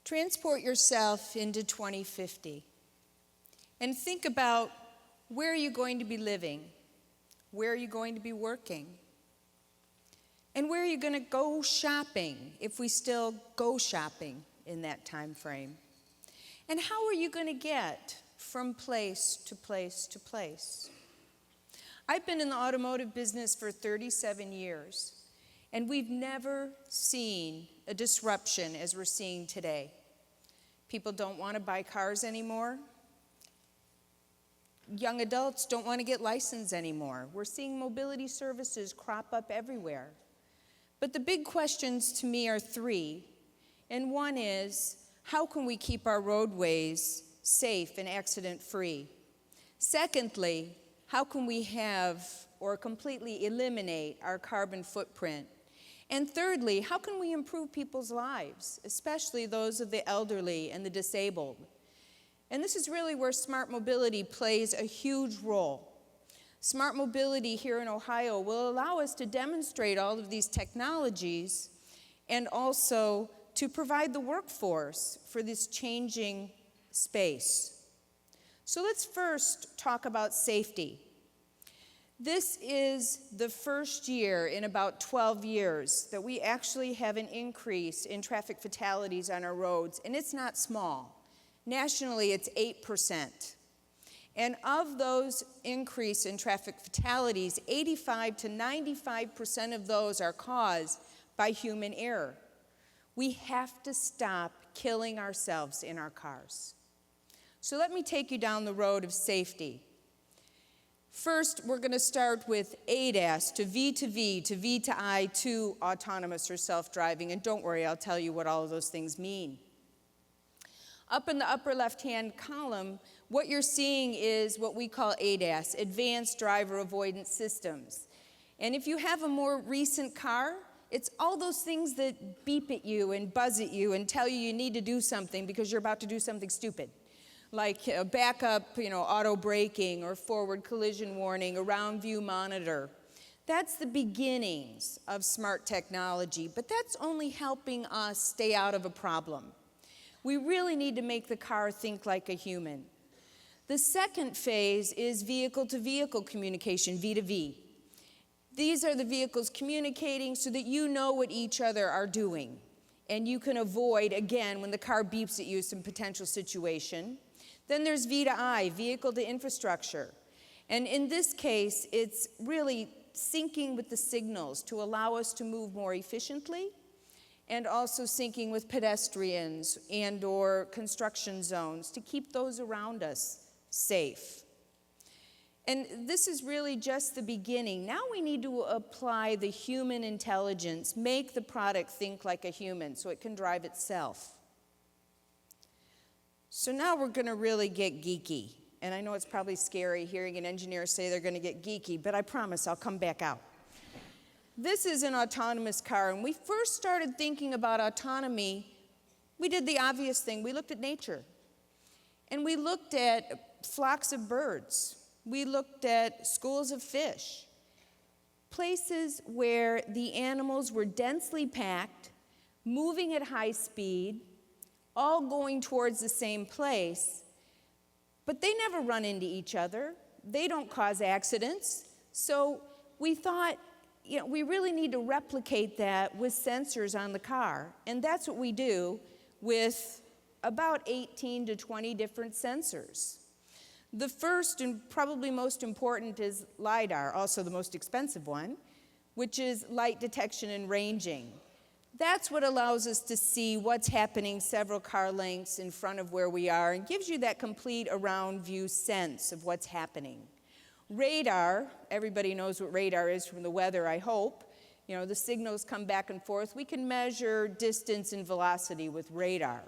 Transport yourself into 2050 and think about where are you going to be living, where are you going to be working, and where are you going to go shopping if we still go shopping in that time frame. And how are you going to get from place to place to place? I've been in the automotive business for 37 years, and we've never seen a disruption as we're seeing today. People don't want to buy cars anymore. Young adults don't want to get licensed anymore. We're seeing mobility services crop up everywhere. But the big questions to me are three, and one is, how can we keep our roadways safe and accident-free? Secondly, how can we have or completely eliminate our carbon footprint? And thirdly, how can we improve people's lives, especially those of the elderly and the disabled? And this is really where smart mobility plays a huge role. Smart mobility here in Ohio will allow us to demonstrate all of these technologies and also to provide the workforce for this changing space. So let's first talk about safety. This is the first year in about 12 years that we actually have an increase in traffic fatalities on our roads, and it's not small. Nationally, it's 8%. And of those increase in traffic fatalities, 85 to 95% of those are caused by human error. We have to stop killing ourselves in our cars. So let me take you down the road of safety. First, we're going to start with ADAS to V to V to V to I to autonomous or self-driving. And don't worry, I'll tell you what all of those things mean. Up in the upper left-hand column, what you're seeing is what we call ADAS, Advanced Driver Avoidance Systems. And if you have a more recent car, it's all those things that beep at you and buzz at you and tell you need to do something because you're about to do something stupid. Like backup, auto braking or forward collision warning, a round view monitor. That's the beginnings of smart technology, but that's only helping us stay out of a problem. We really need to make the car think like a human. The second phase is vehicle-to-vehicle communication, V2V. These are the vehicles communicating so that you know what each other are doing, and you can avoid, again, when the car beeps at you, some potential situation. Then there's V to I, vehicle to infrastructure. And in this case, it's really syncing with the signals to allow us to move more efficiently, and also syncing with pedestrians and or construction zones to keep those around us safe. And this is really just the beginning. Now we need to apply the human intelligence, make the product think like a human so it can drive itself. So now we're going to really get geeky. And I know it's probably scary hearing an engineer say they're going to get geeky, but I promise I'll come back out. This is an autonomous car, and we first started thinking about autonomy, we did the obvious thing. We looked at nature. And we looked at flocks of birds. We looked at schools of fish. Places where the animals were densely packed, moving at high speed, all going towards the same place, but they never run into each other. They don't cause accidents. So we thought, we really need to replicate that with sensors on the car. And that's what we do with about 18 to 20 different sensors. The first and probably most important is LiDAR, also the most expensive one, which is light detection and ranging. That's what allows us to see what's happening several car lengths in front of where we are and gives you that complete around view sense of what's happening. Radar, everybody knows what radar is from the weather, I hope. The signals come back and forth. We can measure distance and velocity with radar.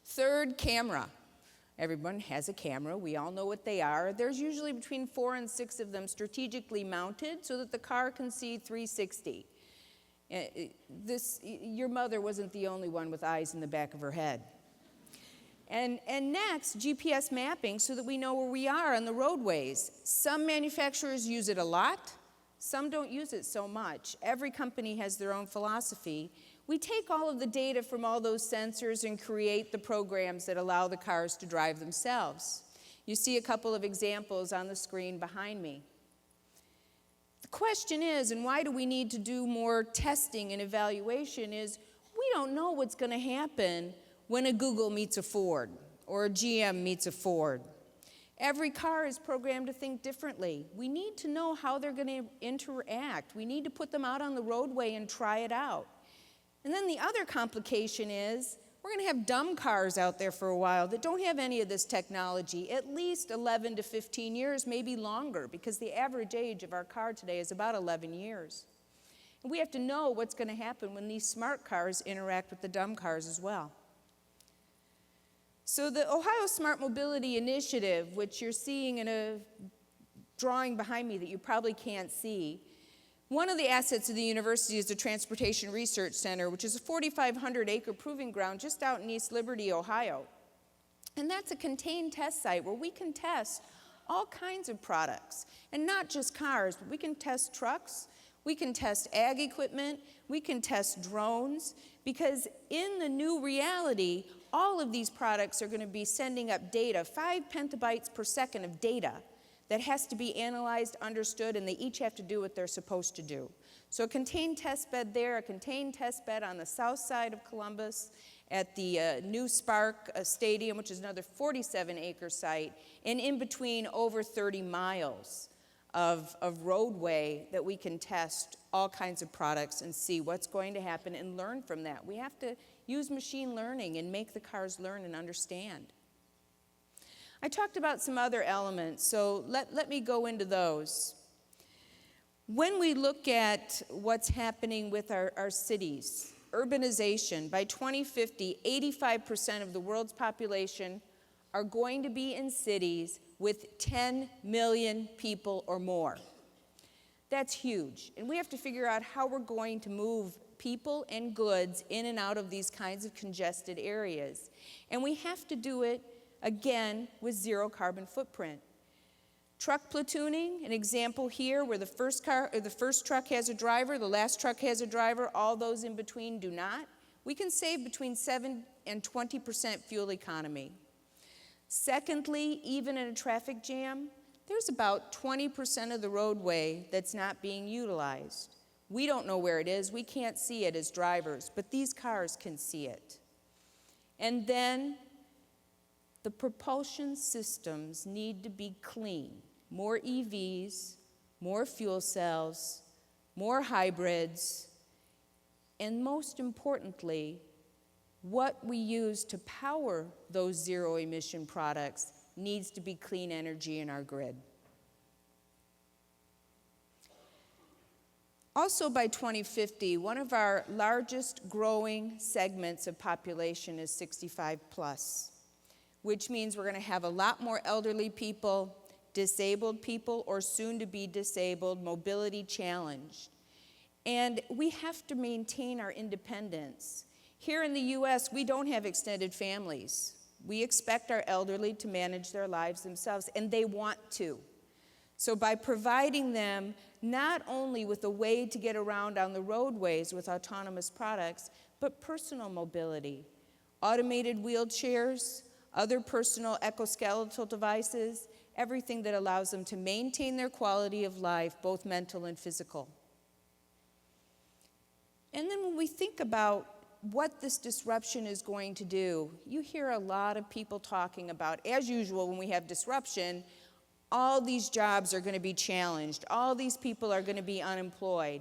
Third, camera. Everyone has a camera. We all know what they are. There's usually between 4 and 6 of them strategically mounted so that the car can see 360. Your mother wasn't the only one with eyes in the back of her head. And next, GPS mapping so that we know where we are on the roadways. Some manufacturers use it a lot. Some don't use it so much. Every company has their own philosophy. We take all of the data from all those sensors and create the programs that allow the cars to drive themselves. You see a couple of examples on the screen behind me. The question is, and why do we need to do more testing and evaluation, is we don't know what's going to happen when a Google meets a Ford or a GM meets a Ford. Every car is programmed to think differently. We need to know how they're going to interact. We need to put them out on the roadway and try it out. And then the other complication is we're going to have dumb cars out there for a while that don't have any of this technology, at least 11 to 15 years, maybe longer, because the average age of our car today is about 11 years. And we have to know what's going to happen when these smart cars interact with the dumb cars as well. So the Ohio Smart Mobility Initiative, which you're seeing in a drawing behind me that you probably can't see, one of the assets of the university is the Transportation Research Center, which is a 4,500-acre proving ground just out in East Liberty, Ohio. And that's a contained test site where we can test all kinds of products, and not just cars, but we can test trucks, we can test ag equipment, we can test drones, because in the new reality, all of these products are going to be sending up data, 5 petabytes per second of data, that has to be analyzed, understood, and they each have to do what they're supposed to do. So a contained test bed there, a contained test bed on the south side of Columbus at the new Spark Stadium, which is another 47-acre site, and in between over 30 miles of roadway that we can test all kinds of products and see what's going to happen and learn from that. We have to use machine learning and make the cars learn and understand. I talked about some other elements, so let me go into those. When we look at what's happening with our cities, urbanization, by 2050, 85% of the world's population are going to be in cities with 10 million people or more. That's huge, and we have to figure out how we're going to move people and goods in and out of these kinds of congested areas. And we have to do it again with zero carbon footprint. Truck platooning, an example here where the first truck has a driver, the last truck has a driver, all those in between do not. We can save between 7 and 20% fuel economy. Secondly, even in a traffic jam, there's about 20% of the roadway that's not being utilized. We don't know where it is, we can't see it as drivers, but these cars can see it. And then the propulsion systems need to be clean. More EVs, more fuel cells, more hybrids, and most importantly, what we use to power those zero-emission products needs to be clean energy in our grid. Also by 2050, one of our largest growing segments of population is 65 plus. Which means we're going to have a lot more elderly people, disabled people, or soon to be disabled, mobility challenged. And we have to maintain our independence. Here in the US, we don't have extended families. We expect our elderly to manage their lives themselves, and they want to. So by providing them not only with a way to get around on the roadways with autonomous products, but personal mobility, automated wheelchairs, other personal exoskeletal devices, everything that allows them to maintain their quality of life, both mental and physical. And then when we think about what this disruption is going to do, you hear a lot of people talking about, as usual when we have disruption, all these jobs are going to be challenged, all these people are going to be unemployed.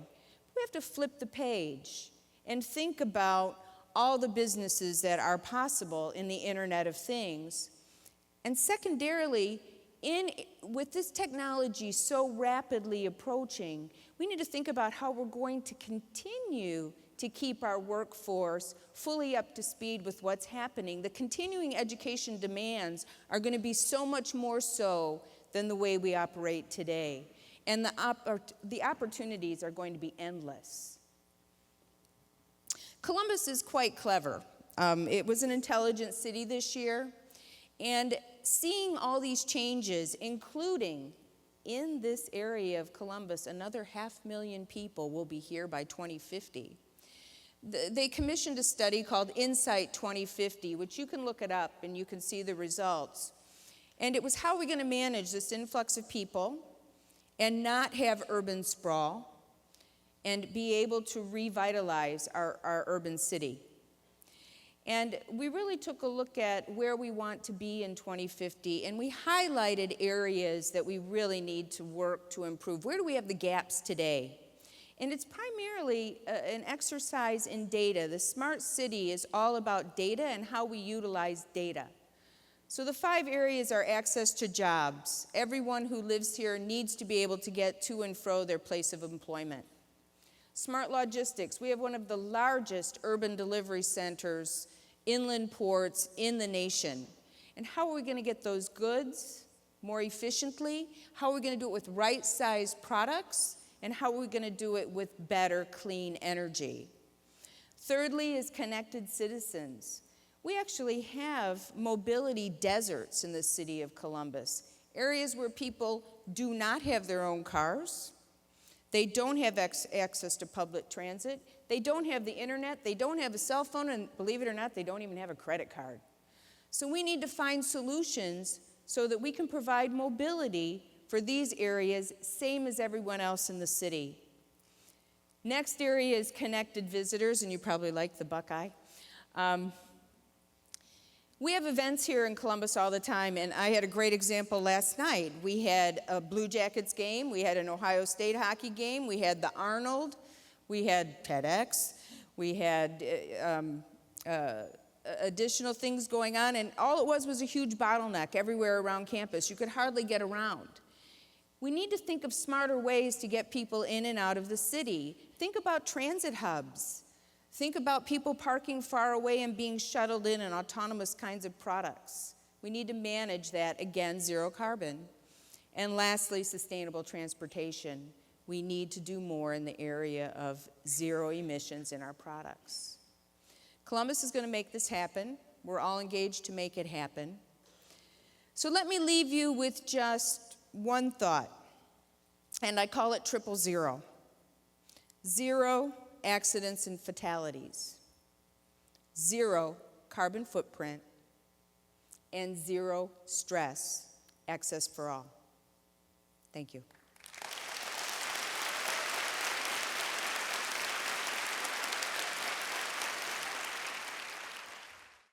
We have to flip the page and think about all the businesses that are possible in the Internet of Things. And secondarily, with this technology so rapidly approaching, we need to think about how we're going to continue to keep our workforce fully up to speed with what's happening. The continuing education demands are going to be so much more so than the way we operate today. And the opportunities are going to be endless. Columbus is quite clever. It was an intelligent city this year, and seeing all these changes, including in this area of Columbus, another 500,000 people will be here by 2050. They commissioned a study called Insight 2050, which you can look it up and you can see the results. And it was how are we going to manage this influx of people and not have urban sprawl and be able to revitalize our urban city. And we really took a look at where we want to be in 2050, and we highlighted areas that we really need to work to improve. Where do we have the gaps today? And it's primarily an exercise in data. The smart city is all about data and how we utilize data. So the 5 areas are access to jobs. Everyone who lives here needs to be able to get to and fro their place of employment. Smart logistics. We have one of the largest urban delivery centers, inland ports in the nation. And how are we going to get those goods more efficiently? How are we going to do it with right-sized products? And how are we going to do it with better, clean energy? Thirdly is connected citizens. We actually have mobility deserts in the city of Columbus, areas where people do not have their own cars. They don't have access to public transit. They don't have the internet. They don't have a cell phone. And believe it or not, they don't even have a credit card. So we need to find solutions so that we can provide mobility for these areas, same as everyone else in the city. Next area is connected visitors, and you probably like the Buckeye. We have events here in Columbus all the time, and I had a great example last night. We had a Blue Jackets game, we had an Ohio State hockey game, we had the Arnold, we had TEDx, we had additional things going on, and all it was a huge bottleneck everywhere around campus. You could hardly get around. We need to think of smarter ways to get people in and out of the city. Think about transit hubs. Think about people parking far away and being shuttled in autonomous kinds of products. We need to manage that, again, zero carbon. And lastly, sustainable transportation. We need to do more in the area of zero emissions in our products. Columbus is going to make this happen. We're all engaged to make it happen. So let me leave you with just one thought, and I call it 000. 0 accidents and fatalities, 0 carbon footprint, and 0 stress, access for all. Thank you.